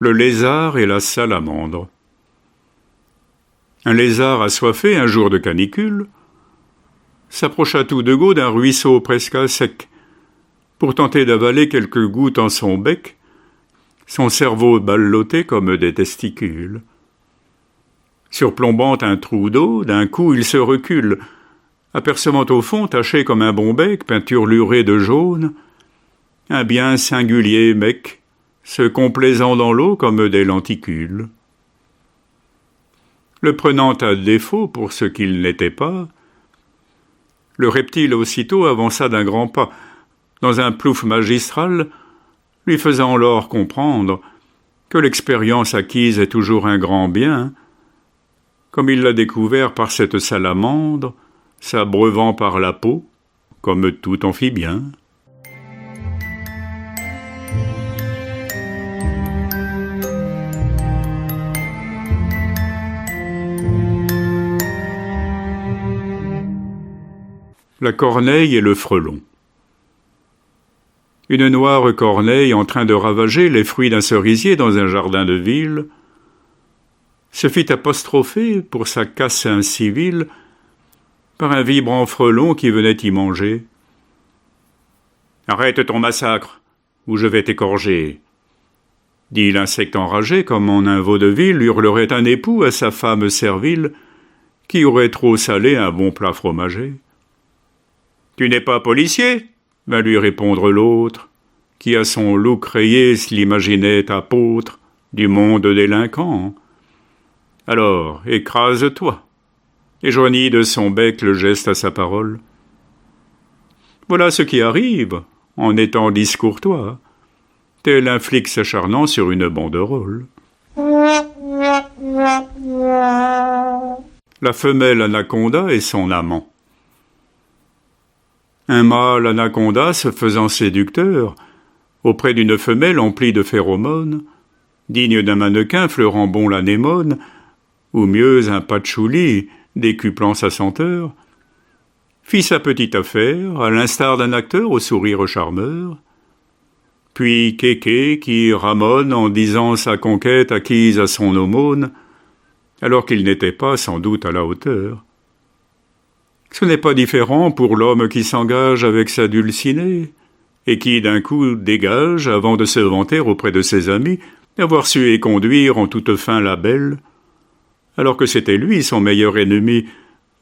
Le lézard et la salamandre. Un lézard assoiffé, un jour de canicule, s'approcha tout de go d'un ruisseau presque à sec, pour tenter d'avaler quelques gouttes en son bec, son cerveau ballotté comme des testicules. Surplombant un trou d'eau, d'un coup il se recule, apercevant au fond, taché comme un bon bec, peinturluré de jaune, un bien singulier mec, se complaisant dans l'eau comme des lenticules. Le prenant à défaut pour ce qu'il n'était pas, le reptile aussitôt avança d'un grand pas, dans un plouf magistral, lui faisant lors comprendre que l'expérience acquise est toujours un grand bien, comme il l'a découvert par cette salamandre, s'abreuvant par la peau, comme tout amphibien. La corneille et le frelon. Une noire corneille en train de ravager les fruits d'un cerisier dans un jardin de ville se fit apostropher pour sa casse incivile par un vibrant frelon qui venait y manger. « Arrête ton massacre, ou je vais t'égorger !» dit l'insecte enragé, comme en un vaudeville hurlerait un époux à sa femme servile qui aurait trop salé un bon plat fromager. « Tu n'es pas policier ?» vint lui répondre l'autre, qui à son look rayé l'imaginait apôtre du monde délinquant. « Alors, écrase-toi !» et joignit de son bec le geste à sa parole. Voilà ce qui arrive en étant discourtois, tel un flic s'acharnant sur une banderole. La femelle anaconda et son amant. Un mâle anaconda se faisant séducteur auprès d'une femelle emplie de phéromones, digne d'un mannequin fleurant bon l'anémone, ou mieux un patchouli décuplant sa senteur, fit sa petite affaire, à l'instar d'un acteur au sourire charmeur. Puis Kéké qui ramone en disant sa conquête acquise à son aumône, alors qu'il n'était pas sans doute à la hauteur. Ce n'est pas différent pour l'homme qui s'engage avec sa dulcinée, et qui d'un coup dégage, avant de se vanter auprès de ses amis, d'avoir su éconduire en toute fin la belle, alors que c'était lui son meilleur ennemi,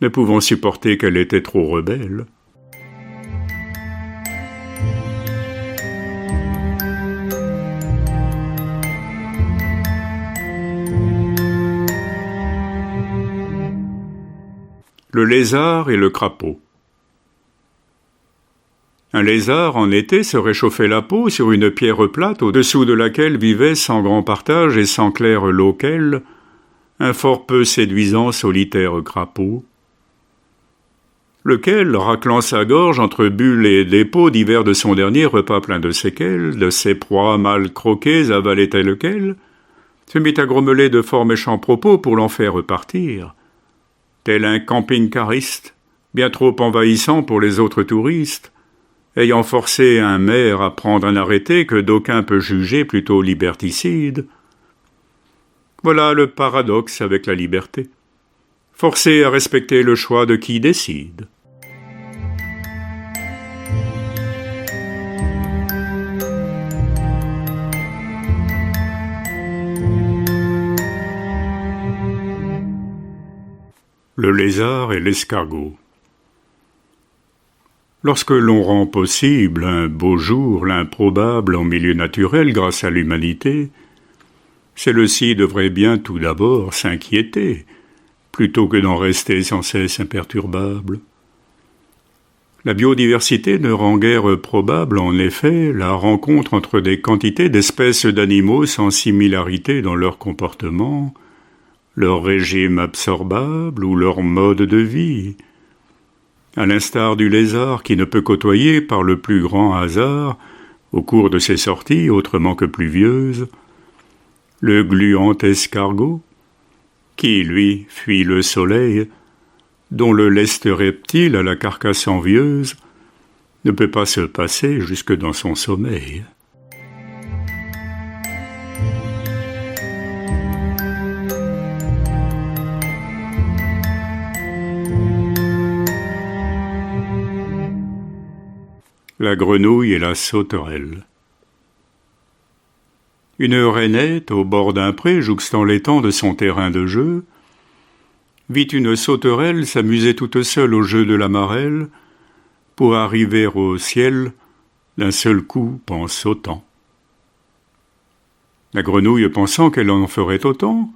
ne pouvant supporter qu'elle était trop rebelle. Le lézard et le crapaud. Un lézard, en été, se réchauffait la peau sur une pierre plate au-dessous de laquelle vivait sans grand partage et sans clair loquel un fort peu séduisant solitaire crapaud, lequel, raclant sa gorge entre bulles et dépôts divers de son dernier repas plein de séquelles, de ses proies mal croquées avalées telles quelles, se mit à grommeler de fort méchants propos pour l'en faire repartir, tel un camping-cariste, bien trop envahissant pour les autres touristes, ayant forcé un maire à prendre un arrêté que d'aucuns peut juger plutôt liberticide. Voilà le paradoxe avec la liberté, forcé à respecter le choix de qui décide. Le lézard et l'escargot. Lorsque l'on rend possible un beau jour l'improbable en milieu naturel grâce à l'humanité, celle-ci devrait bien tout d'abord s'inquiéter, plutôt que d'en rester sans cesse imperturbable. La biodiversité ne rend guère probable, en effet, la rencontre entre des quantités d'espèces d'animaux sans similarité dans leur comportement, leur régime absorbable ou leur mode de vie. À l'instar du lézard qui ne peut côtoyer par le plus grand hasard, au cours de ses sorties autrement que pluvieuses, le gluant escargot, qui, lui, fuit le soleil, dont le leste reptile à la carcasse envieuse ne peut pas se passer jusque dans son sommeil. la grenouille et la sauterelle. Une rainette, au bord d'un pré jouxtant l'étang de son terrain de jeu, vit une sauterelle s'amuser toute seule au jeu de la marelle, pour arriver au ciel d'un seul coup en sautant. La grenouille, pensant qu'elle en ferait autant,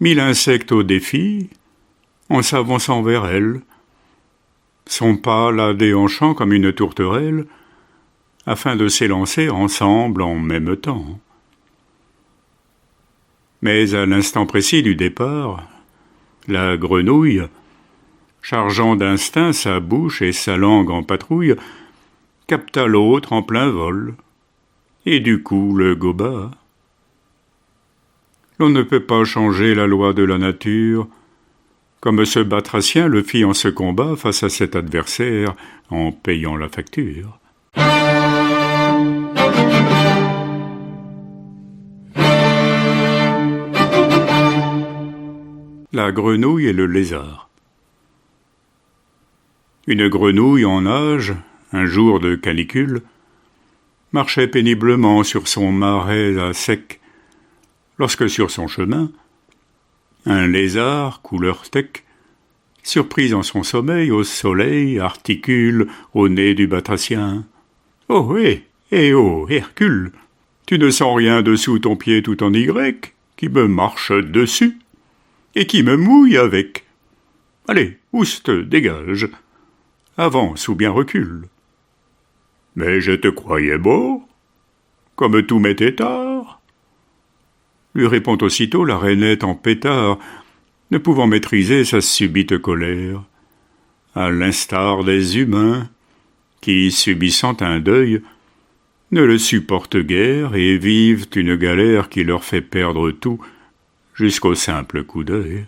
mit l'insecte au défi, en s'avançant vers elle, son pas la déhanchant comme une tourterelle, afin de s'élancer ensemble en même temps. Mais à l'instant précis du départ, la grenouille, chargeant d'instinct sa bouche et sa langue en patrouille, capta l'autre en plein vol, et du coup le goba. L'on ne peut pas changer la loi de la nature, comme ce batracien le fit en ce combat face à cet adversaire en payant la facture. La grenouille et le lézard. Une grenouille en nage, un jour de canicule, marchait péniblement sur son marais à sec, lorsque sur son chemin, un lézard, couleur teck, surpris en son sommeil au soleil, articule au nez du batracien. « Oh, oh, Hercule, tu ne sens rien dessous ton pied tout en Y, qui me marche dessus, et qui me mouille avec. Allez, ouste, dégage, avance ou bien recule. Mais je te croyais beau, comme tous mes têtards. » lui répond aussitôt la rainette en pétard, ne pouvant maîtriser sa subite colère, à l'instar des humains, qui, subissant un deuil, ne le supportent guère et vivent une galère qui leur fait perdre tout jusqu'au simple coup d'œil.